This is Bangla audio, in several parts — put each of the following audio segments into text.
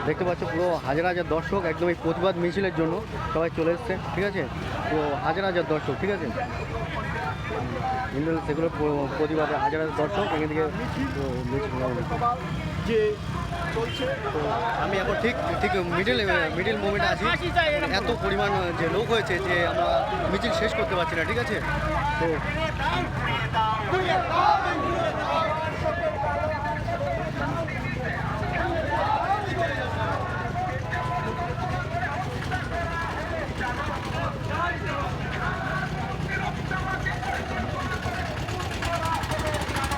দেখতে পাচ্ছ পুরো হাজার হাজার দর্শক একদম এই প্রতিবাদ মিছিলের জন্য সবাই চলে এসছে, ঠিক আছে? পুরো হাজার হাজার দর্শক, ঠিক আছে? সেগুলো প্রতিবাদে হাজার হাজার দর্শক এখান থেকে যে চলছে। তো আমি এখন ঠিক ঠিক মিডিল মোমেন্টে আছি। এত পরিমাণ যে লোক হয়েছে যে আমরা মিছিল শেষ করতে পারছি না, ঠিক আছে? তো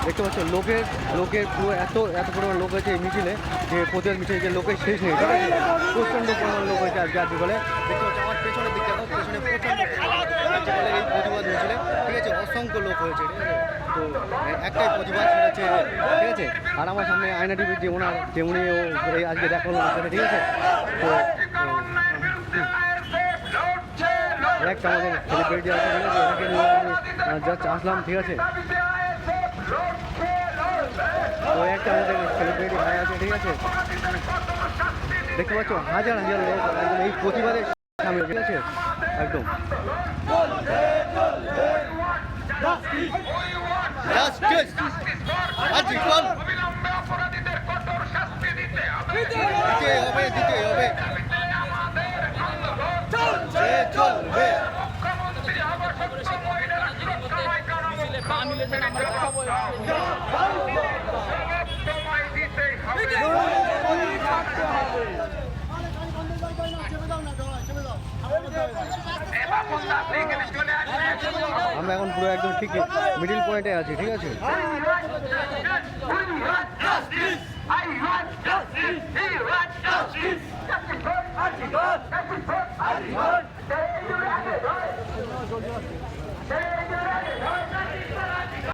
দেখতে পাচ্ছ লোকের পুরো এত পরিমাণ লোক হয়েছে এই মিছিলে, যে প্রতিবাদ মিছিলে যে লোকের শেষ নেই, ঠিক আছে? প্রচণ্ড পরিমাণ লোক হয়েছে আজকে বলে। দেখতে পাচ্ছ আমার পেছনের দিক দেখো, পেছনে প্রচণ্ড আজকে বলে এই প্রতিবাদ মিছিলে, ঠিক আছে? অসংখ্য লোক হয়েছে, ঠিক আছে? তো একটাই প্রতিবাদ, সেটা হচ্ছে, ঠিক আছে? আর আমার সামনে আয়না টিভির যে ওনার যে উনিও এই আজকে দেখা হলো সাথে, ঠিক আছে? তো একটা আমাদের সেলিব্রিটি আছে, ঠিক আছে? এটাকে নিয়ে আমি জাস্ট আসলাম, ঠিক আছে? তো একটা আমাদের সেলিব্রিটি ভাই আছে, ঠিক আছে? দেখতে পাচ্ছ হাজার হাজার লোক একদম এই প্রতিবাদের সামনে, ঠিক আছে? একদম দিতে হবে চলবে। আমরা এখন পুরো একদম ঠিক মিডিল পয়েন্টে আছি, ঠিক আছে?